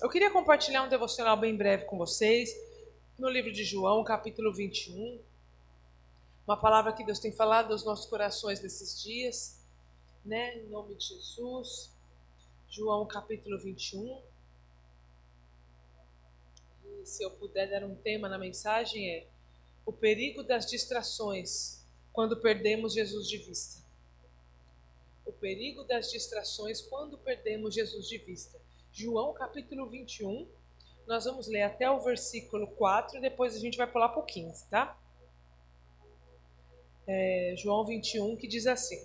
Eu queria compartilhar um devocional bem breve com vocês, no livro de João, capítulo 21. Uma palavra que Deus tem falado aos nossos corações nesses dias, né? Em nome de Jesus. João, capítulo 21. E se eu puder dar um tema na mensagem é o perigo das distrações quando perdemos Jesus de vista. O perigo das distrações quando perdemos Jesus de vista. João capítulo 21, nós vamos ler até o versículo 4 e depois a gente vai pular para o 15, tá? João 21, que diz assim: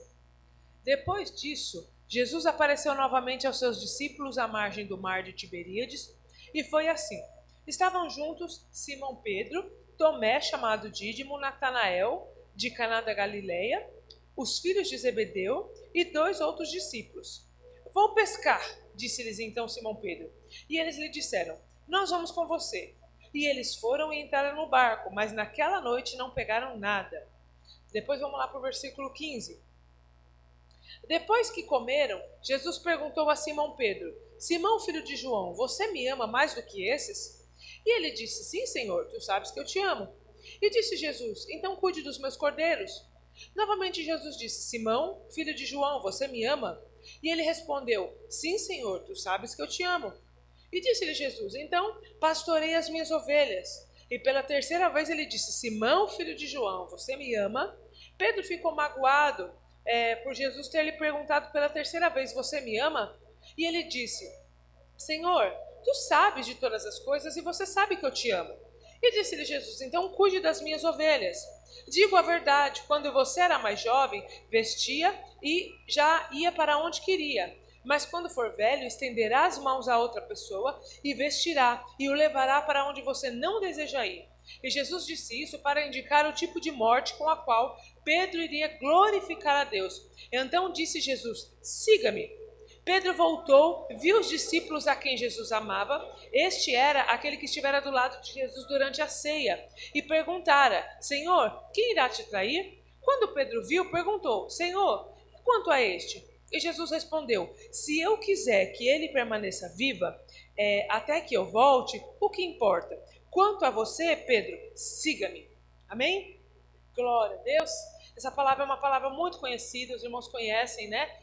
Depois disso, Jesus apareceu novamente aos seus discípulos à margem do mar de Tiberíades, e foi assim. Estavam juntos Simão Pedro, Tomé, chamado Dídimo, Natanael, de Caná da Galileia, os filhos de Zebedeu e 2 outros discípulos. Vou pescar, disse-lhes então Simão Pedro. E eles lhe disseram, nós vamos com você. E eles foram e entraram no barco, mas naquela noite não pegaram nada. Depois vamos lá para o versículo 15. Depois que comeram, Jesus perguntou a Simão Pedro, Simão, filho de João, você me ama mais do que esses? E ele disse, sim, Senhor, tu sabes que eu te amo. E disse Jesus, então cuide dos meus cordeiros. Novamente Jesus disse, Simão, filho de João, você me ama? E ele respondeu, sim, Senhor, tu sabes que eu te amo. E disse-lhe Jesus, então pastorei as minhas ovelhas. E pela terceira vez ele disse, Simão, filho de João, você me ama? Pedro ficou magoado por Jesus ter lhe perguntado pela terceira vez, você me ama? E ele disse, Senhor, tu sabes de todas as coisas e você sabe que eu te amo. E disse-lhe Jesus, então cuide das minhas ovelhas. Digo a verdade, quando você era mais jovem, vestia e já ia para onde queria. Mas quando for velho, estenderá as mãos a outra pessoa e vestirá e o levará para onde você não deseja ir. E Jesus disse isso para indicar o tipo de morte com a qual Pedro iria glorificar a Deus. Então disse Jesus, siga-me. Pedro voltou, viu os discípulos a quem Jesus amava, este era aquele que estivera do lado de Jesus durante a ceia, e perguntara, Senhor, quem irá te trair? Quando Pedro viu, perguntou, Senhor, quanto a este? E Jesus respondeu, se eu quiser que ele permaneça viva, até que eu volte, o que importa? Quanto a você, Pedro, siga-me. Amém? Glória a Deus. Essa palavra é uma palavra muito conhecida, os irmãos conhecem, né?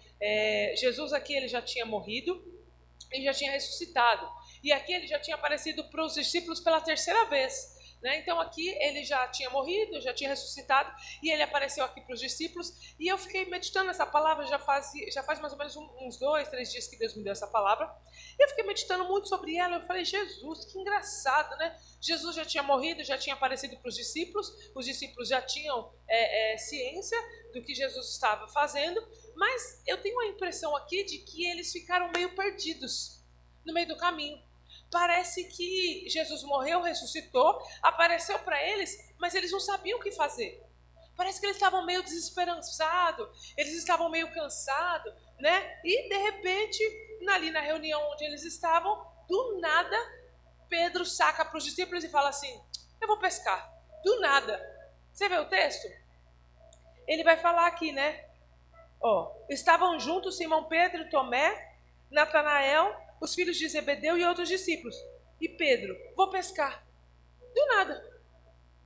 Jesus aqui ele já tinha morrido e já tinha ressuscitado. E aqui ele já tinha aparecido para os discípulos pela terceira vez. Né? Então aqui ele já tinha morrido, já tinha ressuscitado e ele apareceu aqui para os discípulos. E eu fiquei meditando nessa palavra, já faz mais ou menos uns 2, 3 dias que Deus me deu essa palavra. E eu fiquei meditando muito sobre ela. Eu falei, Jesus, que engraçado, né? Jesus já tinha morrido, já tinha aparecido para os discípulos já tinham ciência do que Jesus estava fazendo, mas eu tenho a impressão aqui de que eles ficaram meio perdidos no meio do caminho. Parece que Jesus morreu, ressuscitou, apareceu para eles, mas eles não sabiam o que fazer. Parece que eles estavam meio desesperançados, eles estavam meio cansados, né? E de repente, ali na reunião onde eles estavam, do nada, Pedro saca para os discípulos e fala assim, eu vou pescar. Do nada. Você vê o texto? Ele vai falar aqui, né? Estavam juntos Simão Pedro, Tomé, Natanael, os filhos de Zebedeu e outros discípulos. E Pedro, vou pescar. Do nada.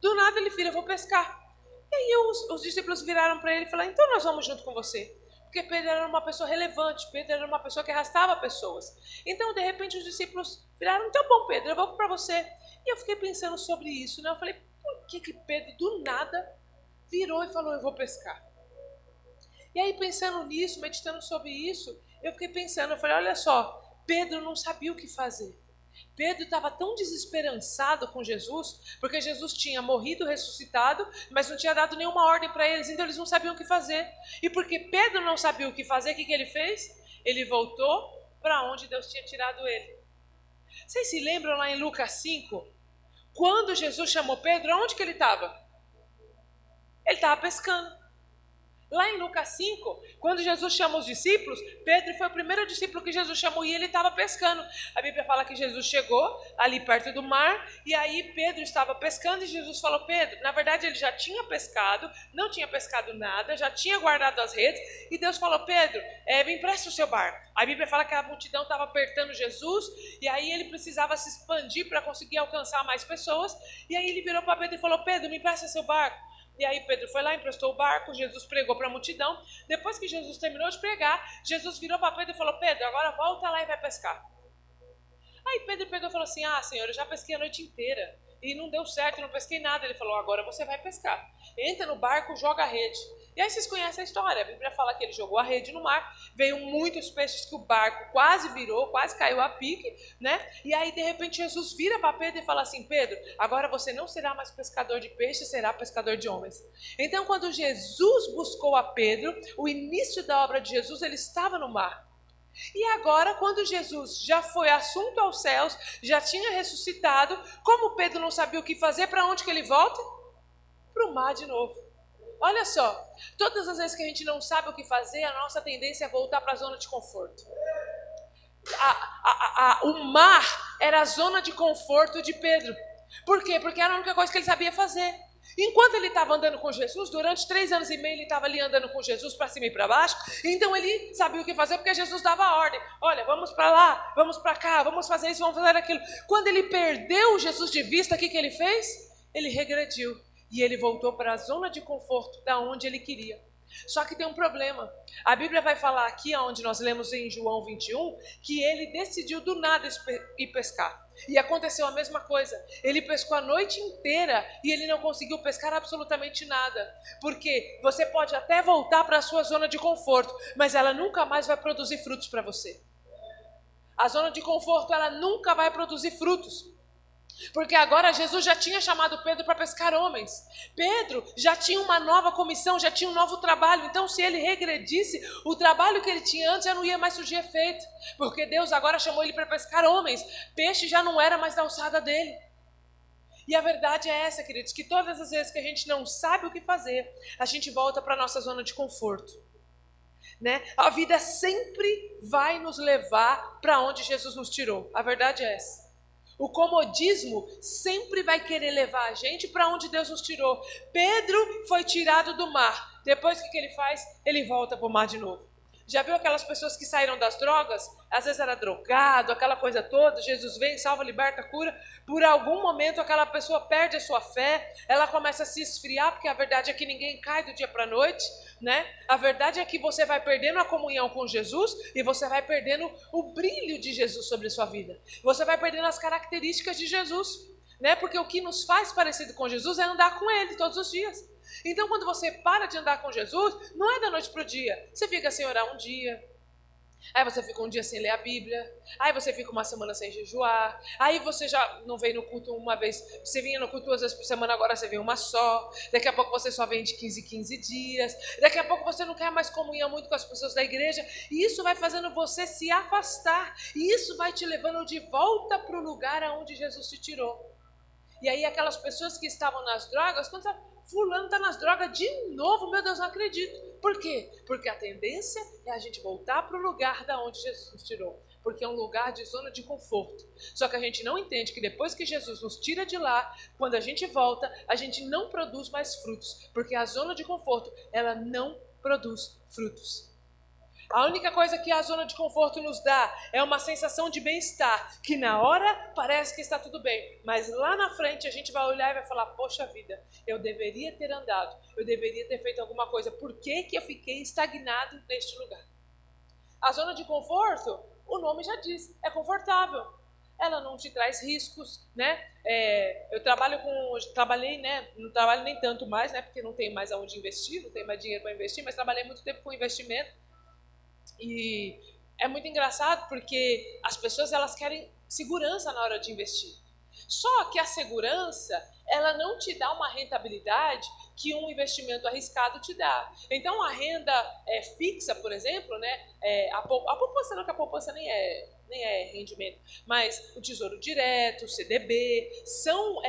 Do nada ele vira, vou pescar. E aí os discípulos viraram para ele e falaram, então nós vamos junto com você. Porque Pedro era uma pessoa relevante, Pedro era uma pessoa que arrastava pessoas. Então, de repente, os discípulos viraram, então bom, Pedro, eu vou para você. E eu fiquei pensando sobre isso, né? Eu falei, por que Pedro, do nada, virou e falou, eu vou pescar? E aí, pensando nisso, meditando sobre isso, eu fiquei pensando, eu falei, olha só, Pedro não sabia o que fazer. Pedro estava tão desesperançado com Jesus, porque Jesus tinha morrido, ressuscitado, mas não tinha dado nenhuma ordem para eles, então eles não sabiam o que fazer. E porque Pedro não sabia o que fazer, o que ele fez? Ele voltou para onde Deus tinha tirado ele. Vocês se lembram lá em Lucas 5? Quando Jesus chamou Pedro, aonde que ele estava? Ele estava pescando. Lá em Lucas 5, quando Jesus chama os discípulos, Pedro foi o primeiro discípulo que Jesus chamou e ele estava pescando. A Bíblia fala que Jesus chegou ali perto do mar e aí Pedro estava pescando e Jesus falou, Pedro, na verdade ele já tinha pescado, não tinha pescado nada, já tinha guardado as redes e Deus falou, Pedro, me empresta o seu barco. A Bíblia fala que a multidão estava apertando Jesus e aí ele precisava se expandir para conseguir alcançar mais pessoas e aí ele virou para Pedro e falou, Pedro, me empresta seu barco. E aí Pedro foi lá, emprestou o barco, Jesus pregou para a multidão. Depois que Jesus terminou de pregar, Jesus virou para Pedro e falou, Pedro, agora volta lá e vai pescar. Aí Pedro pegou e falou assim, Senhor, eu já pesquei a noite inteira e não deu certo, não pesquei nada. Ele falou, agora você vai pescar. Entra no barco, joga a rede. E aí vocês conhecem a história, a Bíblia fala que ele jogou a rede no mar, veio muitos peixes que o barco quase virou, quase caiu a pique, né? E aí de repente Jesus vira para Pedro e fala assim, Pedro, agora você não será mais pescador de peixes, será pescador de homens. Então quando Jesus buscou a Pedro, o início da obra de Jesus, ele estava no mar. E agora, quando Jesus já foi assunto aos céus, já tinha ressuscitado, como Pedro não sabia o que fazer, para onde que ele volta? Para o mar de novo. Olha só, todas as vezes que a gente não sabe o que fazer, a nossa tendência é voltar para a zona de conforto. O mar era a zona de conforto de Pedro. Por quê? Porque era a única coisa que ele sabia fazer. Enquanto ele estava andando com Jesus, durante 3 anos e meio ele estava ali andando com Jesus para cima e para baixo, então ele sabia o que fazer porque Jesus dava a ordem. Olha, vamos para lá, vamos para cá, vamos fazer isso, vamos fazer aquilo. Quando ele perdeu Jesus de vista, o que ele fez? Ele regrediu e ele voltou para a zona de conforto da onde ele queria. Só que tem um problema. A Bíblia vai falar aqui, onde nós lemos em João 21, que ele decidiu do nada ir pescar. E aconteceu a mesma coisa. Ele pescou a noite inteira e ele não conseguiu pescar absolutamente nada. Porque você pode até voltar para a sua zona de conforto, mas ela nunca mais vai produzir frutos para você. A zona de conforto, ela nunca vai produzir frutos. Porque agora Jesus já tinha chamado Pedro para pescar homens. Pedro já tinha uma nova comissão, já tinha um novo trabalho. Então se ele regredisse, o trabalho que ele tinha antes já não ia mais surgir efeito. Porque Deus agora chamou ele para pescar homens. Peixe já não era mais da alçada dele. E a verdade é essa, queridos, que todas as vezes que a gente não sabe o que fazer, a gente volta para a nossa zona de conforto. Né? A vida sempre vai nos levar para onde Jesus nos tirou. A verdade é essa. O comodismo sempre vai querer levar a gente para onde Deus nos tirou. Pedro foi tirado do mar. Depois o que ele faz? Ele volta para o mar de novo. Já viu aquelas pessoas que saíram das drogas? Às vezes era drogado, aquela coisa toda. Jesus vem, salva, liberta, cura. Por algum momento aquela pessoa perde a sua fé. Ela começa a se esfriar, porque a verdade é que ninguém cai do dia para a noite, né? A verdade é que você vai perdendo a comunhão com Jesus e você vai perdendo o brilho de Jesus sobre a sua vida. Você vai perdendo as características de Jesus, né? Porque o que nos faz parecido com Jesus é andar com Ele todos os dias. Então quando você para de andar com Jesus, não é da noite para o dia. Você fica sem orar um dia, aí você fica um dia sem ler a Bíblia, aí você fica uma semana sem jejuar, aí você já não veio no culto uma vez, você vinha no culto 2 vezes por semana, agora você vem uma só, daqui a pouco você só vem de 15 em 15 dias, daqui a pouco você não quer mais comunhão muito com as pessoas da igreja, e isso vai fazendo você se afastar, e isso vai te levando de volta para o lugar aonde Jesus te tirou. E aí aquelas pessoas que estavam nas drogas, quando você fala, fulano está nas drogas de novo, meu Deus, não acredito. Por quê? Porque a tendência é a gente voltar para o lugar da onde Jesus nos tirou. Porque é um lugar de zona de conforto. Só que a gente não entende que depois que Jesus nos tira de lá, quando a gente volta, a gente não produz mais frutos. Porque a zona de conforto, ela não produz frutos. A única coisa que a zona de conforto nos dá é uma sensação de bem-estar, que na hora parece que está tudo bem, mas lá na frente a gente vai olhar e vai falar, poxa vida, eu deveria ter andado, eu deveria ter feito alguma coisa, por que eu fiquei estagnado neste lugar? A zona de conforto, o nome já diz, é confortável. Ela não te traz riscos, né? Eu trabalhei, né? Não trabalho nem tanto mais, né? Porque não tenho mais aonde investir, não tenho mais dinheiro para investir, mas trabalhei muito tempo com investimento. E é muito engraçado porque as pessoas elas querem segurança na hora de investir. Só que a segurança, ela não te dá uma rentabilidade que um investimento arriscado te dá. Então a renda fixa, por exemplo, né, a poupança não, que a poupança nem é rendimento, mas o Tesouro Direto, o CDB, são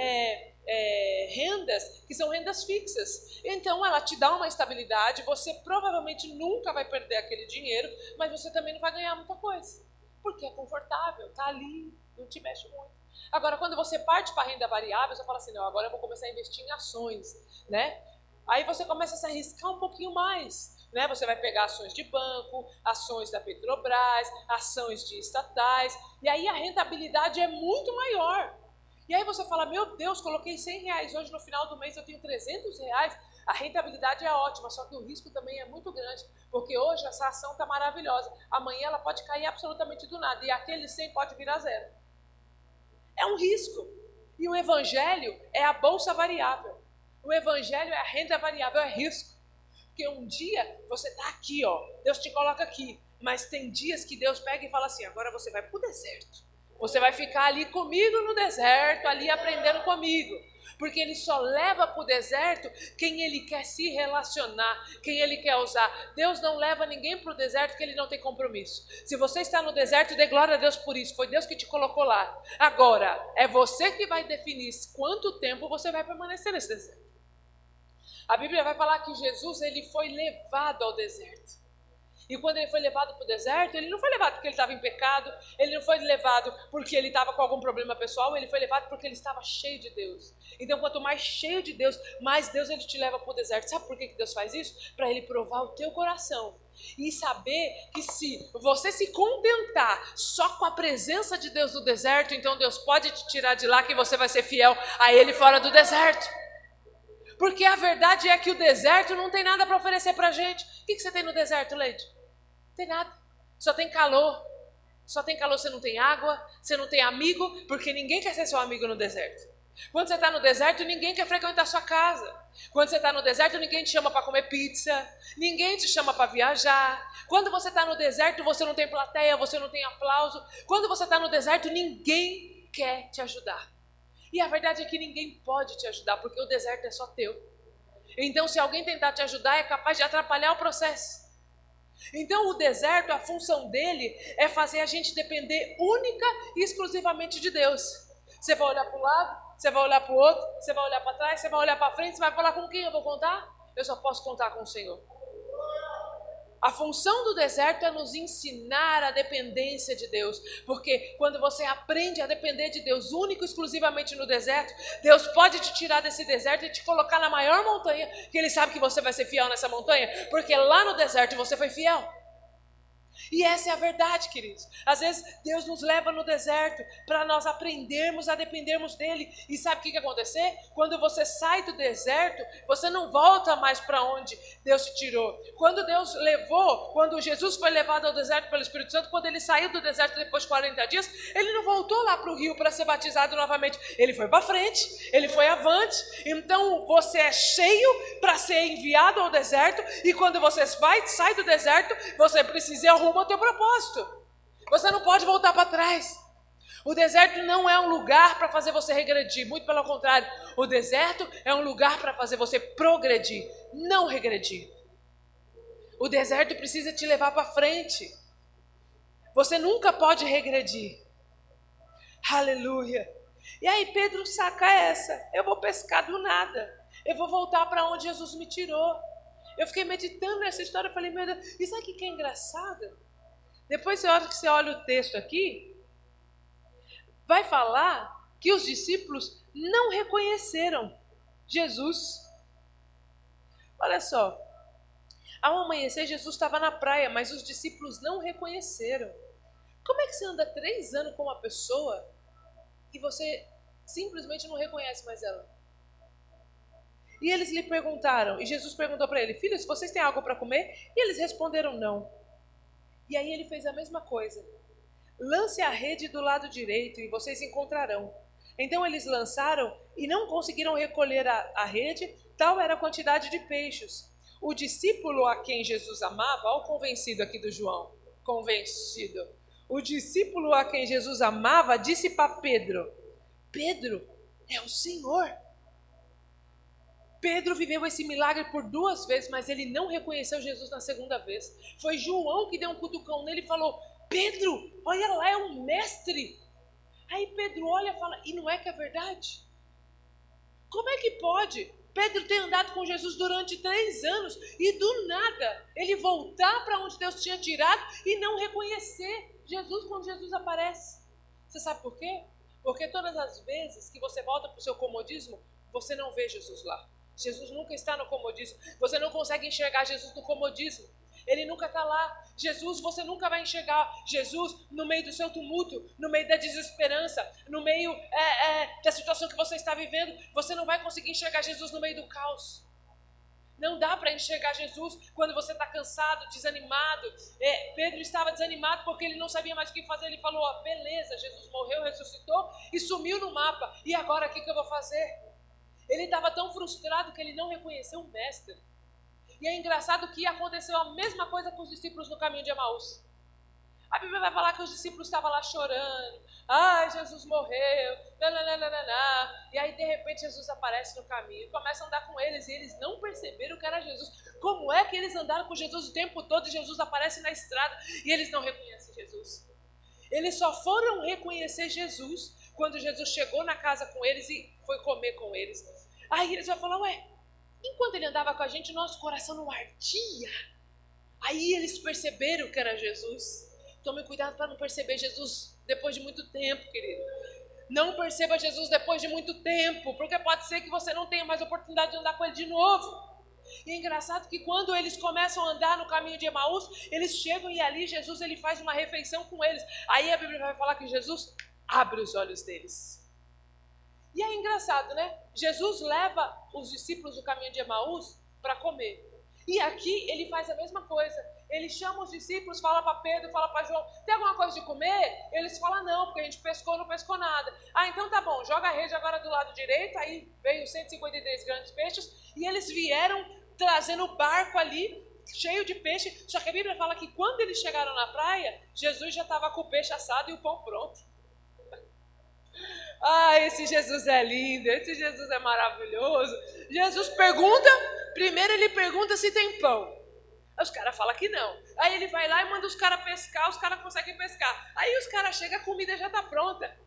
rendas que são rendas fixas. Então ela te dá uma estabilidade, você provavelmente nunca vai perder aquele dinheiro, mas você também não vai ganhar muita coisa, porque é confortável, tá ali, não te mexe muito. Agora, quando você parte para a renda variável, você fala assim, não, agora eu vou começar a investir em ações, né? Aí você começa a se arriscar um pouquinho mais, né? Você vai pegar ações de banco, ações da Petrobras, ações de estatais, e aí a rentabilidade é muito maior. E aí você fala, meu Deus, coloquei R$100, hoje no final do mês eu tenho R$300, a rentabilidade é ótima, só que o risco também é muito grande, porque hoje essa ação está maravilhosa, amanhã ela pode cair absolutamente do nada, e aquele 100 pode virar zero. É um risco. E o evangelho é a bolsa variável. O evangelho é a renda variável, é risco. Porque um dia você está aqui, ó, Deus te coloca aqui, mas tem dias que Deus pega e fala assim, agora você vai para o deserto. Você vai ficar ali comigo no deserto, ali aprendendo comigo. Porque ele só leva para o deserto quem ele quer se relacionar, quem ele quer usar. Deus não leva ninguém para o deserto porque ele não tem compromisso. Se você está no deserto, dê glória a Deus por isso. Foi Deus que te colocou lá. Agora, é você que vai definir quanto tempo você vai permanecer nesse deserto. A Bíblia vai falar que Jesus ele foi levado ao deserto. E quando ele foi levado para o deserto, ele não foi levado porque ele estava em pecado, ele não foi levado porque ele estava com algum problema pessoal, ele foi levado porque ele estava cheio de Deus. Então, quanto mais cheio de Deus, mais Deus ele te leva para o deserto. Sabe por que Deus faz isso? Para ele provar o teu coração. E saber que se você se contentar só com a presença de Deus no deserto, então Deus pode te tirar de lá que você vai ser fiel a Ele fora do deserto. Porque a verdade é que o deserto não tem nada para oferecer para a gente. O que você tem no deserto, Leide? Não tem nada. Só tem calor. Só tem calor, você não tem água, você não tem amigo, porque ninguém quer ser seu amigo no deserto. Quando você está no deserto, ninguém quer frequentar a sua casa. Quando você está no deserto, ninguém te chama para comer pizza, ninguém te chama para viajar. Quando você está no deserto, você não tem plateia, você não tem aplauso. Quando você está no deserto, ninguém quer te ajudar. E a verdade é que ninguém pode te ajudar, porque o deserto é só teu. Então, se alguém tentar te ajudar, é capaz de atrapalhar o processo. Então, o deserto, a função dele é fazer a gente depender única e exclusivamente de Deus. Você vai olhar para o lado, você vai olhar para o outro, você vai olhar para trás, você vai olhar para frente, você vai falar com quem eu vou contar? Eu só posso contar com o Senhor. A função do deserto é nos ensinar a dependência de Deus, porque quando você aprende a depender de Deus único e exclusivamente no deserto, Deus pode te tirar desse deserto e te colocar na maior montanha, que Ele sabe que você vai ser fiel nessa montanha, porque lá no deserto você foi fiel. E essa é a verdade, queridos. Às vezes Deus nos leva no deserto para nós aprendermos a dependermos dele. E sabe o que vai acontecer? Quando você sai do deserto, você não volta mais para onde Deus te tirou. Quando Jesus foi levado ao deserto pelo Espírito Santo, quando ele saiu do deserto depois de 40 dias, ele não voltou lá para o rio para ser batizado novamente. Ele foi para frente, ele foi avante. Então você é cheio para ser enviado ao deserto, e quando você sai do deserto, você precisa ir rumo ao teu propósito. Você não pode voltar para trás. O deserto não é um lugar para fazer você regredir, muito pelo contrário. O deserto é um lugar para fazer você progredir, não regredir. O deserto precisa te levar para frente. Você nunca pode regredir. Aleluia. E aí Pedro saca essa: eu vou pescar do nada, eu vou voltar para onde Jesus me tirou. Eu fiquei meditando nessa história e falei, meu Deus, e sabe o que é engraçado? Depois você olha o texto aqui, vai falar que os discípulos não reconheceram Jesus. Olha só, ao amanhecer Jesus estava na praia, mas os discípulos não reconheceram. Como é que você anda 3 anos com uma pessoa e você simplesmente não reconhece mais ela? E eles lhe perguntaram, e Jesus perguntou para ele, filhos, vocês têm algo para comer? E eles responderam não. E aí ele fez a mesma coisa. Lance a rede do lado direito e vocês encontrarão. Então eles lançaram e não conseguiram recolher a rede, tal era a quantidade de peixes. O discípulo a quem Jesus amava, olha o convencido aqui do João, convencido. O discípulo a quem Jesus amava disse para Pedro, Pedro, é o Senhor. Pedro viveu esse milagre por 2 vezes, mas ele não reconheceu Jesus na segunda vez. Foi João que deu um cutucão nele e falou, Pedro, olha lá, é um mestre. Aí Pedro olha e fala, e não é que é verdade? Como é que pode Pedro ter andado com Jesus durante 3 anos e do nada ele voltar para onde Deus tinha tirado e não reconhecer Jesus quando Jesus aparece? Você sabe por quê? Porque todas as vezes que você volta para o seu comodismo, você não vê Jesus lá. Jesus nunca está no comodismo. Você não consegue enxergar Jesus no comodismo. Ele nunca está lá. Jesus, você nunca vai enxergar Jesus no meio do seu tumulto, no meio da desesperança, no meio da situação que você está vivendo. Você não vai conseguir enxergar Jesus no meio do caos. Não dá para enxergar Jesus quando você está cansado, desanimado. Pedro estava desanimado porque ele não sabia mais o que fazer. Ele falou, beleza, Jesus morreu, ressuscitou e sumiu no mapa. E agora o que eu vou fazer? Ele estava tão frustrado que ele não reconheceu o mestre. E é engraçado que aconteceu a mesma coisa com os discípulos no caminho de Emaús. A Bíblia vai falar que os discípulos estavam lá chorando. Ai, Jesus morreu. Nananana. E aí, de repente, Jesus aparece no caminho e começa a andar com eles. E eles não perceberam que era Jesus. Como é que eles andaram com Jesus o tempo todo e Jesus aparece na estrada e eles não reconhecem Jesus? Eles só foram reconhecer Jesus quando Jesus chegou na casa com eles e foi comer com eles. Aí eles vão falar, enquanto ele andava com a gente, nosso coração não ardia. Aí eles perceberam que era Jesus. Tome cuidado para não perceber Jesus depois de muito tempo, querido. Não perceba Jesus depois de muito tempo, porque pode ser que você não tenha mais oportunidade de andar com ele de novo. E é engraçado que quando eles começam a andar no caminho de Emaús, eles chegam e ali Jesus ele faz uma refeição com eles. Aí a Bíblia vai falar que Jesus abre os olhos deles. E é engraçado, né? Jesus leva os discípulos do caminho de Emaús para comer. E aqui ele faz a mesma coisa. Ele chama os discípulos, fala para Pedro, fala para João, tem alguma coisa de comer? Eles falam, não, porque a gente pescou, não pescou nada. Então tá bom, joga a rede agora do lado direito. Aí veio 153 grandes peixes e eles vieram trazendo o barco ali, cheio de peixe. Só que a Bíblia fala que quando eles chegaram na praia, Jesus já estava com o peixe assado e o pão pronto. Esse Jesus é lindo, esse Jesus é maravilhoso. Jesus pergunta, primeiro ele pergunta se tem pão. Aí os caras falam que não. Aí ele vai lá e manda os caras pescar, os caras conseguem pescar. Aí os caras chegam, a comida já está pronta.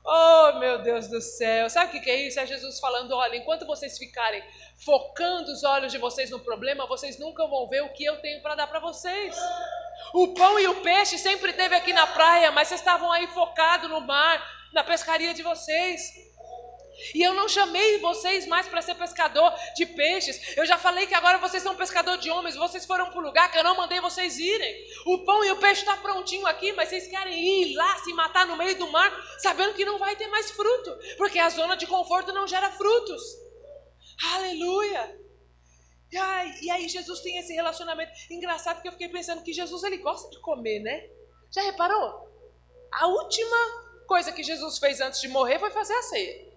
Oh, meu Deus do céu. Sabe o que é isso? É Jesus falando, olha, enquanto vocês ficarem focando os olhos de vocês no problema, vocês nunca vão ver o que eu tenho para dar para vocês. O pão e o peixe sempre esteve aqui na praia, mas vocês estavam aí focados no mar, na pescaria de vocês. E eu não chamei vocês mais para ser pescador de peixes. Eu já falei que agora vocês são pescador de homens. Vocês foram para o lugar que eu não mandei vocês irem. O pão e o peixe estão prontinho aqui, mas vocês querem ir lá se matar no meio do mar, sabendo que não vai ter mais fruto, porque a zona de conforto não gera frutos. Aleluia! E aí Jesus tem esse relacionamento. Engraçado que eu fiquei pensando que Jesus ele gosta de comer, né? Já reparou? A última coisa que Jesus fez antes de morrer foi fazer a ceia.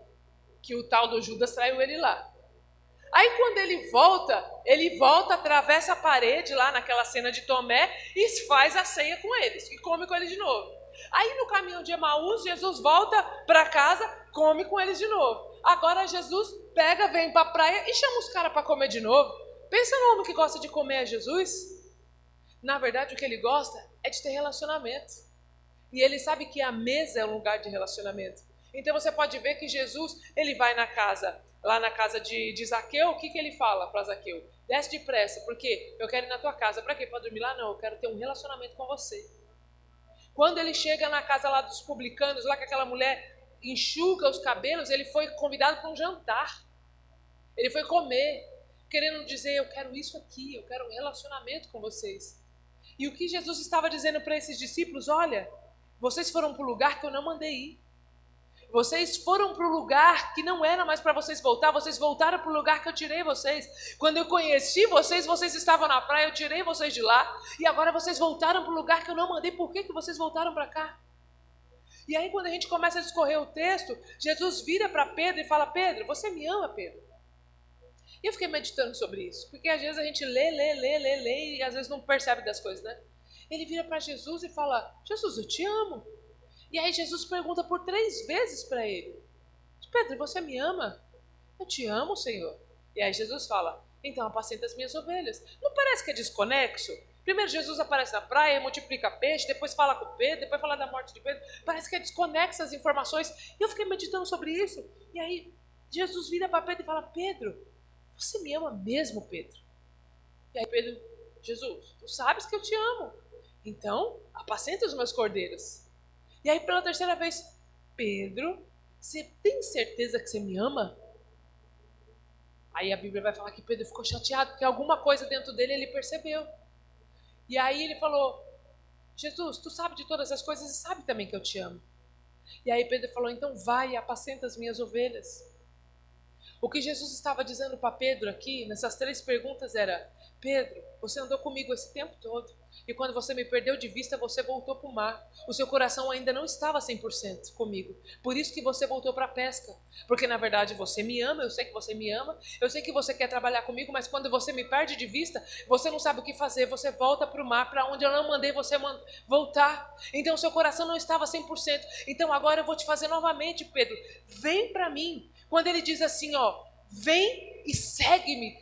Que o tal do Judas traiu ele lá. Aí quando ele volta, atravessa a parede lá naquela cena de Tomé e faz a ceia com eles, e come com eles de novo. Aí no caminho de Emaús, Jesus volta para casa, come com eles de novo. Agora Jesus pega, vem para a praia e chama os caras para comer de novo. Pensa no homem que gosta de comer a Jesus. Na verdade o que ele gosta é de ter relacionamento. E ele sabe que a mesa é um lugar de relacionamento. Então você pode ver que Jesus, ele vai lá na casa de Zaqueu, o que ele fala para Zaqueu? Desce depressa, porque eu quero ir na tua casa. Para quê? Para dormir lá? Não, eu quero ter um relacionamento com você. Quando ele chega na casa lá dos publicanos, lá que aquela mulher enxuga os cabelos, ele foi convidado para um jantar. Ele foi comer, querendo dizer, eu quero isso aqui, eu quero um relacionamento com vocês. E o que Jesus estava dizendo para esses discípulos? Olha, vocês foram para o lugar que eu não mandei ir. Vocês foram para o lugar que não era mais para vocês voltar. Vocês voltaram para o lugar que eu tirei vocês. Quando eu conheci vocês, vocês estavam na praia, eu tirei vocês de lá. E agora vocês voltaram para o lugar que eu não mandei. Por que vocês voltaram para cá? E aí quando a gente começa a discorrer o texto, Jesus vira para Pedro e fala, Pedro, você me ama, Pedro? E eu fiquei meditando sobre isso. Porque às vezes a gente lê e às vezes não percebe das coisas, né? Ele vira para Jesus e fala, Jesus, eu te amo. E aí Jesus pergunta por 3 vezes para ele, Pedro, você me ama? Eu te amo, Senhor. E aí Jesus fala, então apacenta as minhas ovelhas. Não parece que é desconexo? Primeiro Jesus aparece na praia, multiplica peixe, depois fala com Pedro, depois fala da morte de Pedro. Parece que é desconexo as informações. E eu fiquei meditando sobre isso. E aí Jesus vira para Pedro e fala: Pedro, você me ama mesmo, Pedro? E aí Pedro: Jesus, tu sabes que eu te amo, então apacenta os meus cordeiros. E aí pela terceira vez: Pedro, você tem certeza que você me ama? Aí a Bíblia vai falar que Pedro ficou chateado, porque alguma coisa dentro dele ele percebeu. E aí ele falou: Jesus, tu sabe de todas as coisas e sabe também que eu te amo. E aí Pedro falou: então vai e apacenta as minhas ovelhas. O que Jesus estava dizendo para Pedro aqui, nessas 3 perguntas, era: Pedro, você andou comigo esse tempo todo, e quando você me perdeu de vista, você voltou para o mar. O seu coração ainda não estava 100% comigo. Por isso que você voltou para a pesca. Porque na verdade você me ama, eu sei que você me ama, eu sei que você quer trabalhar comigo, mas quando você me perde de vista, você não sabe o que fazer, você volta para o mar, para onde eu não mandei você voltar. Então o seu coração não estava 100%. Então agora eu vou te fazer novamente, Pedro. Vem para mim. Quando ele diz assim, ó, vem e segue-me,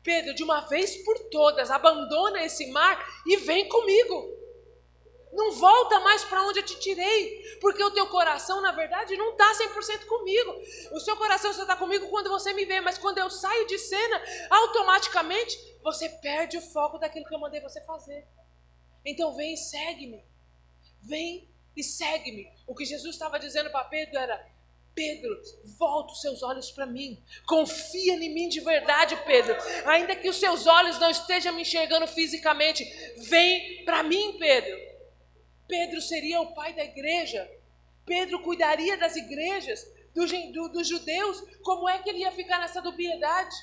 Pedro, de uma vez por todas, abandona esse mar e vem comigo. Não volta mais para onde eu te tirei, porque o teu coração, na verdade, não está 100% comigo. O seu coração só está comigo quando você me vê, mas quando eu saio de cena, automaticamente você perde o foco daquilo que eu mandei você fazer. Então vem e segue-me. Vem e segue-me. O que Jesus estava dizendo para Pedro era: Pedro, volta os seus olhos para mim. Confia em mim de verdade, Pedro. Ainda que os seus olhos não estejam me enxergando fisicamente, vem para mim, Pedro. Pedro seria o pai da igreja. Pedro cuidaria das igrejas, dos judeus. Como é que ele ia ficar nessa dubiedade?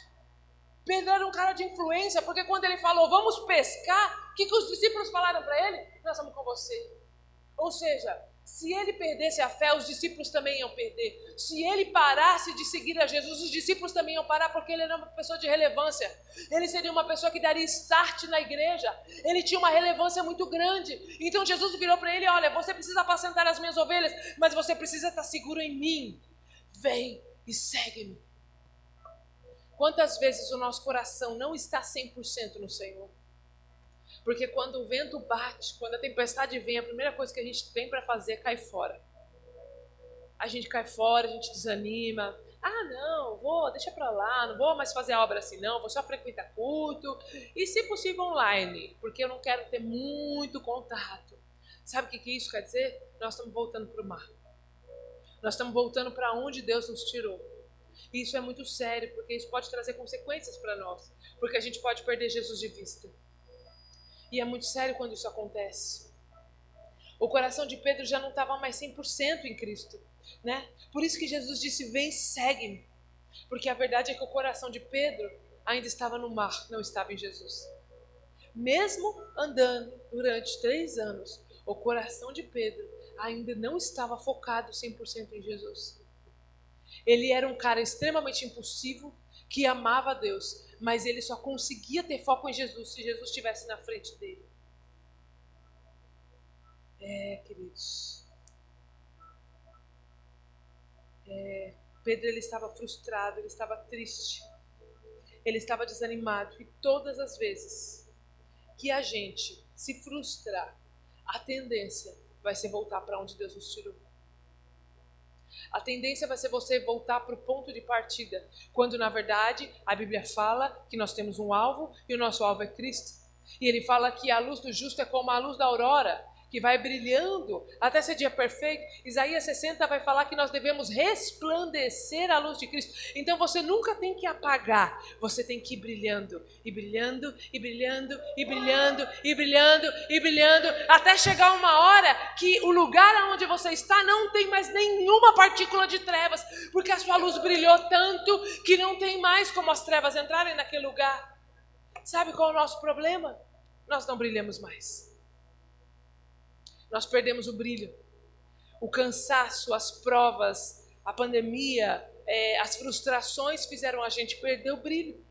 Pedro era um cara de influência, porque quando ele falou, vamos pescar, o que os discípulos falaram para ele? Nós vamos com você. Ou seja, se ele perdesse a fé, os discípulos também iam perder. Se ele parasse de seguir a Jesus, os discípulos também iam parar, porque ele era uma pessoa de relevância. Ele seria uma pessoa que daria start na igreja. Ele tinha uma relevância muito grande. Então Jesus virou para ele: olha, você precisa apacentar as minhas ovelhas, mas você precisa estar seguro em mim. Vem e segue-me. Quantas vezes o nosso coração não está 100% no Senhor? Porque quando o vento bate, quando a tempestade vem, a primeira coisa que a gente tem para fazer é cair fora. A gente cai fora, a gente desanima. Ah, não, deixa para lá, não vou mais fazer a obra assim não, vou só frequentar culto. E se possível online, porque eu não quero ter muito contato. Sabe o que isso quer dizer? Nós estamos voltando para o mar. Nós estamos voltando para onde Deus nos tirou. E isso é muito sério, porque isso pode trazer consequências para nós. Porque a gente pode perder Jesus de vista. E é muito sério quando isso acontece. O coração de Pedro já não estava mais 100% em Cristo, né? Por isso que Jesus disse: vem, segue-me. Porque a verdade é que o coração de Pedro ainda estava no mar, não estava em Jesus. Mesmo andando durante 3 anos, o coração de Pedro ainda não estava focado 100% em Jesus. Ele era um cara extremamente impulsivo, que amava a Deus, mas ele só conseguia ter foco em Jesus se Jesus estivesse na frente dele. Queridos. Pedro, ele estava frustrado, ele estava triste, ele estava desanimado. E todas as vezes que a gente se frustrar, a tendência vai ser voltar para onde Deus nos tirou. A tendência vai ser você voltar para o ponto de partida, quando na verdade a Bíblia fala que nós temos um alvo e o nosso alvo é Cristo. E ele fala que a luz do justo é como a luz da aurora, que vai brilhando até ser dia perfeito. Isaías 60 vai falar que nós devemos resplandecer a luz de Cristo. Então você nunca tem que apagar, você tem que ir brilhando, e brilhando, e brilhando, e brilhando, e brilhando, e brilhando, até chegar uma hora que o lugar onde você está não tem mais nenhuma partícula de trevas, porque a sua luz brilhou tanto que não tem mais como as trevas entrarem naquele lugar. Sabe qual é o nosso problema? Nós não brilhamos mais. Nós perdemos o brilho, o cansaço, as provas, a pandemia, as frustrações fizeram a gente perder o brilho.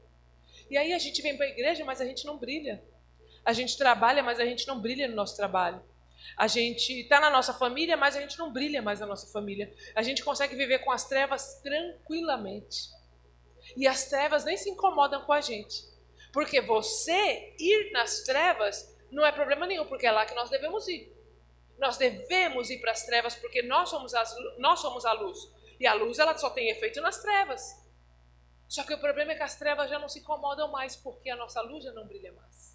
E aí a gente vem para a igreja, mas a gente não brilha. A gente trabalha, mas a gente não brilha no nosso trabalho. A gente está na nossa família, mas a gente não brilha mais na nossa família. A gente consegue viver com as trevas tranquilamente. E as trevas nem se incomodam com a gente. Porque você ir nas trevas não é problema nenhum, porque é lá que nós devemos ir. Nós devemos ir para as trevas porque nós somos a luz. E a luz, ela só tem efeito nas trevas. Só que o problema é que as trevas já não se incomodam mais, porque a nossa luz já não brilha mais.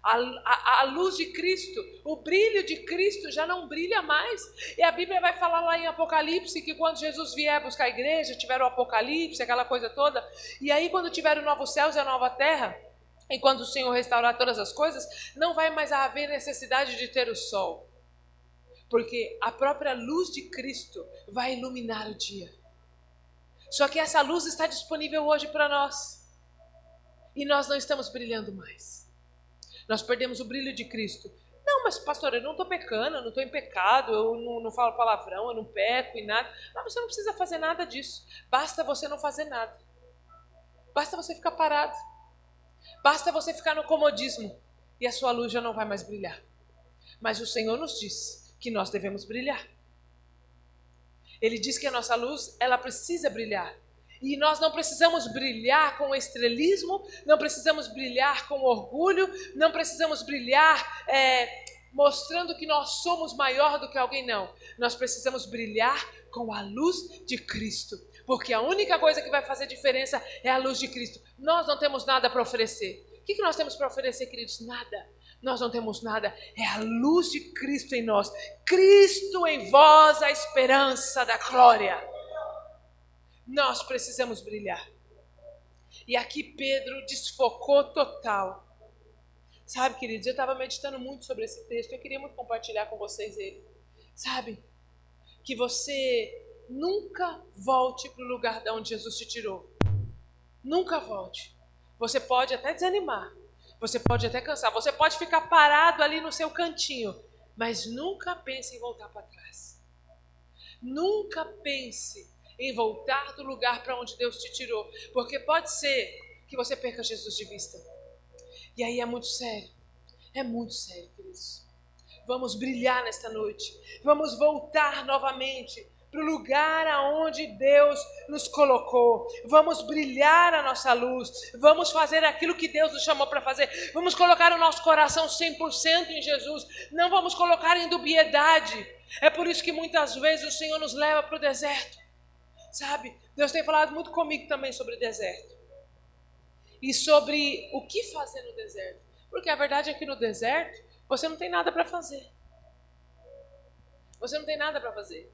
A luz de Cristo, o brilho de Cristo já não brilha mais. E a Bíblia vai falar lá em Apocalipse que quando Jesus vier buscar a igreja, tiver o Apocalipse, aquela coisa toda, e aí quando tiver o novo céus e a nova terra, e quando o Senhor restaurar todas as coisas, não vai mais haver necessidade de ter o sol. Porque a própria luz de Cristo vai iluminar o dia. Só que essa luz está disponível hoje para nós. E nós não estamos brilhando mais. Nós perdemos o brilho de Cristo. Não, mas pastor, eu não estou pecando, eu não estou em pecado, eu não falo palavrão, eu não peco e nada. Não, você não precisa fazer nada disso. Basta você não fazer nada. Basta você ficar parado. Basta você ficar no comodismo. E a sua luz já não vai mais brilhar. Mas o Senhor nos diz que nós devemos brilhar. Ele diz que a nossa luz, ela precisa brilhar. E nós não precisamos brilhar com estrelismo, não precisamos brilhar com orgulho, não precisamos brilhar mostrando que nós somos maior do que alguém, não. Nós precisamos brilhar com a luz de Cristo, porque a única coisa que vai fazer diferença é a luz de Cristo. Nós não temos nada para oferecer. O que nós temos para oferecer, queridos? Nada. Nós não temos nada, é a luz de Cristo em nós. Cristo em vós, a esperança da glória. Nós precisamos brilhar. E aqui Pedro desfocou total. Sabe, queridos, eu estava meditando muito sobre esse texto. Eu queria muito compartilhar com vocês ele. Sabe, que você nunca volte para o lugar de onde Jesus te tirou. Nunca volte. Você pode até desanimar. Você pode até cansar. Você pode ficar parado ali no seu cantinho. Mas nunca pense em voltar para trás. Nunca pense em voltar do lugar para onde Deus te tirou, porque pode ser que você perca Jesus de vista. E aí é muito sério, queridos. Vamos brilhar nesta noite, vamos voltar novamente para o lugar aonde Deus nos colocou. Vamos brilhar a nossa luz, vamos fazer aquilo que Deus nos chamou para fazer, vamos colocar o nosso coração 100% em Jesus, não vamos colocar em dubiedade. É por isso que muitas vezes o Senhor nos leva para o deserto. Sabe, Deus tem falado muito comigo também sobre deserto. E sobre o que fazer no deserto. Porque a verdade é que no deserto, você não tem nada para fazer. Você não tem nada para fazer.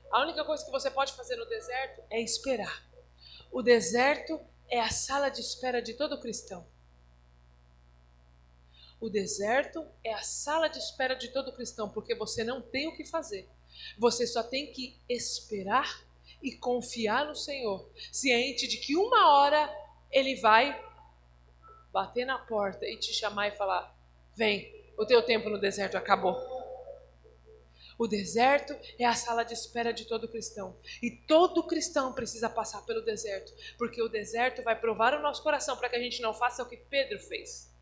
A única coisa que você pode fazer no deserto é esperar. O deserto é a sala de espera de todo cristão. O deserto é a sala de espera de todo cristão, porque você não tem o que fazer. Você só tem que esperar e confiar no Senhor, ciente de que uma hora Ele vai bater na porta e te chamar e falar: vem, o teu tempo no deserto acabou. O deserto é a sala de espera de todo cristão. E todo cristão precisa passar pelo deserto, porque o deserto vai provar o nosso coração para que a gente não faça o que Pedro fez.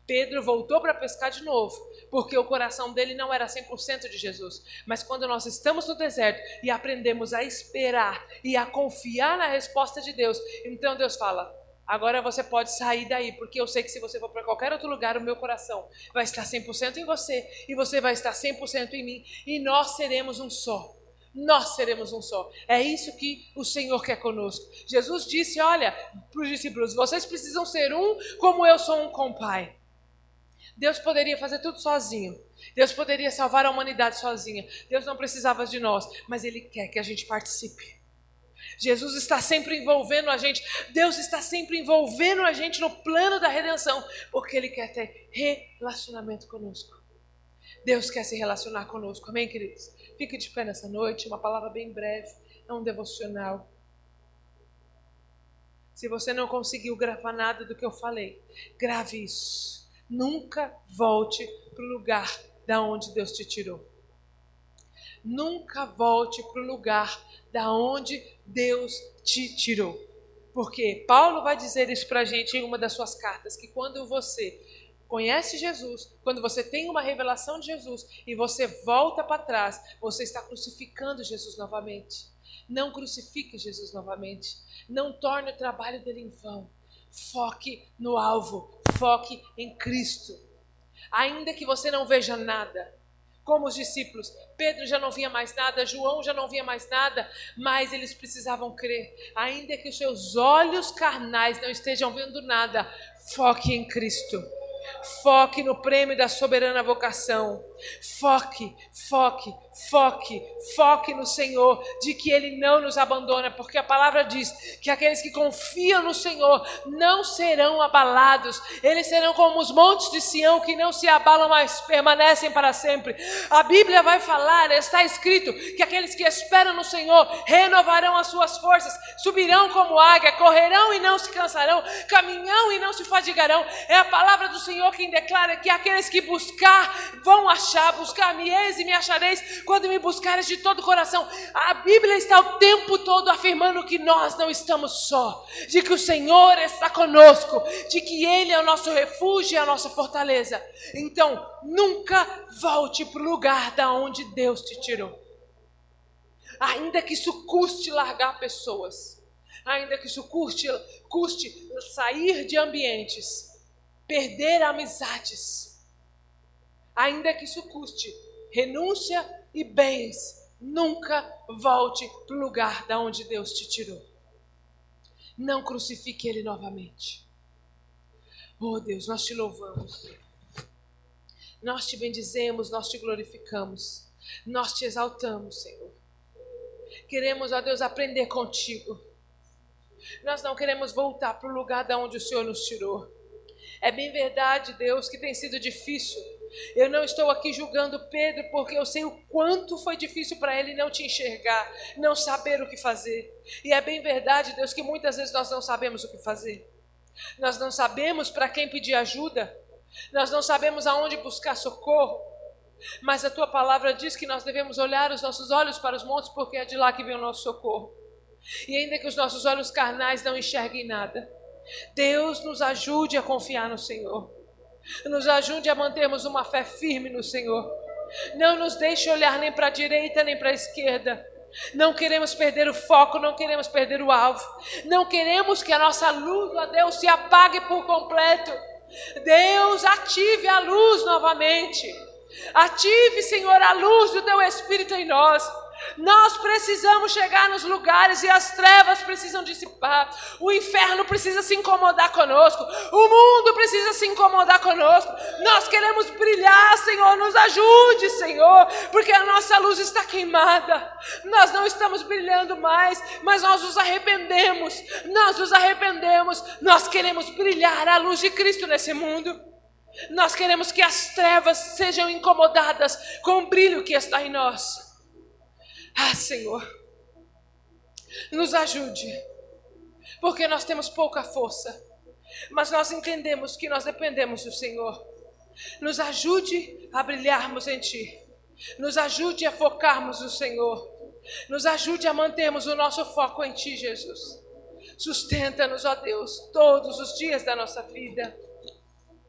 Pedro voltou para pescar de novo, porque o coração dele não era 100% de Jesus. Mas quando nós estamos no deserto e aprendemos a esperar e a confiar na resposta de Deus, então Deus fala: agora você pode sair daí, porque eu sei que se você for para qualquer outro lugar, o meu coração vai estar 100% em você e você vai estar 100% em mim, e nós seremos um só. Nós seremos um só. É isso que o Senhor quer conosco. Jesus disse, olha, para os discípulos: vocês precisam ser um como eu sou um com o Pai. Deus poderia fazer tudo sozinho. Deus poderia salvar a humanidade sozinha. Deus não precisava de nós, mas Ele quer que a gente participe. Jesus está sempre envolvendo a gente. Deus está sempre envolvendo a gente no plano da redenção, porque Ele quer ter relacionamento conosco. Deus quer se relacionar conosco. Amém, queridos? Fique de pé nessa noite. Uma palavra bem breve. É um devocional. Se você não conseguiu gravar nada do que eu falei, grave isso. Nunca volte para o lugar da onde Deus te tirou. Nunca volte para o lugar da onde Deus te tirou. Porque Paulo vai dizer isso para a gente em uma das suas cartas, que quando você conhece Jesus, quando você tem uma revelação de Jesus e você volta para trás, você está crucificando Jesus novamente. Não crucifique Jesus novamente. Não torne o trabalho dele em vão. Foque no alvo. Foque em Cristo. Ainda que você não veja nada, como os discípulos. Pedro já não via mais nada, João já não via mais nada, mas eles precisavam crer. Ainda que os seus olhos carnais não estejam vendo nada, foque em Cristo. Foque no prêmio da soberana vocação. Foque no Senhor, de que Ele não nos abandona, porque a palavra diz que aqueles que confiam no Senhor não serão abalados. Eles serão como os montes de Sião, que não se abalam, mas permanecem para sempre. A Bíblia vai falar, está escrito, que aqueles que esperam no Senhor renovarão as suas forças, subirão como águia, correrão e não se cansarão, caminharão e não se fadigarão. É a palavra do Senhor quem declara que aqueles que buscar vão achar. Buscar-me-eis e me achareis quando me buscares de todo o coração. A Bíblia está o tempo todo afirmando que nós não estamos só, de que o Senhor está conosco, de que Ele é o nosso refúgio e a nossa fortaleza. Então, nunca volte para o lugar da onde Deus te tirou. Ainda que isso custe largar pessoas, ainda que isso custe sair de ambientes, perder amizades, ainda que isso custe renúncia e bens, nunca volte para o lugar da onde Deus te tirou. Não crucifique Ele novamente. Oh Deus, nós te louvamos, nós te bendizemos, nós te glorificamos, nós te exaltamos, Senhor. Queremos, ó Deus, aprender contigo. Nós não queremos voltar para o lugar da onde o Senhor nos tirou. É bem verdade, Deus, que tem sido difícil. Eu não estou aqui julgando Pedro, porque eu sei o quanto foi difícil para ele não te enxergar, não saber o que fazer. E é bem verdade, Deus, que muitas vezes nós não sabemos o que fazer. Nós não sabemos para quem pedir ajuda. Nós não sabemos aonde buscar socorro. Mas a tua palavra diz que nós devemos olhar os nossos olhos para os montes, porque é de lá que vem o nosso socorro. E ainda que os nossos olhos carnais não enxerguem nada, Deus nos ajude a confiar no Senhor. Nos ajude a mantermos uma fé firme no Senhor. Não nos deixe olhar nem para a direita nem para a esquerda. Não queremos perder o foco, não queremos perder o alvo. Não queremos que a nossa luz, ó Deus, se apague por completo. Deus, ative a luz novamente. Ative, Senhor, a luz do Teu Espírito em nós. Nós precisamos chegar nos lugares e as trevas precisam dissipar. O inferno precisa se incomodar conosco. O mundo precisa se incomodar conosco. Nós queremos brilhar, Senhor. Nos ajude, Senhor, porque a nossa luz está queimada. Nós não estamos brilhando mais, mas nós nos arrependemos. Nós nos arrependemos. Nós queremos brilhar a luz de Cristo nesse mundo. Nós queremos que as trevas sejam incomodadas com o brilho que está em nós. Ah, Senhor, nos ajude, porque nós temos pouca força, mas nós entendemos que nós dependemos do Senhor. Nos ajude a brilharmos em Ti, nos ajude a focarmos no Senhor, nos ajude a mantermos o nosso foco em Ti, Jesus. Sustenta-nos, ó Deus, todos os dias da nossa vida.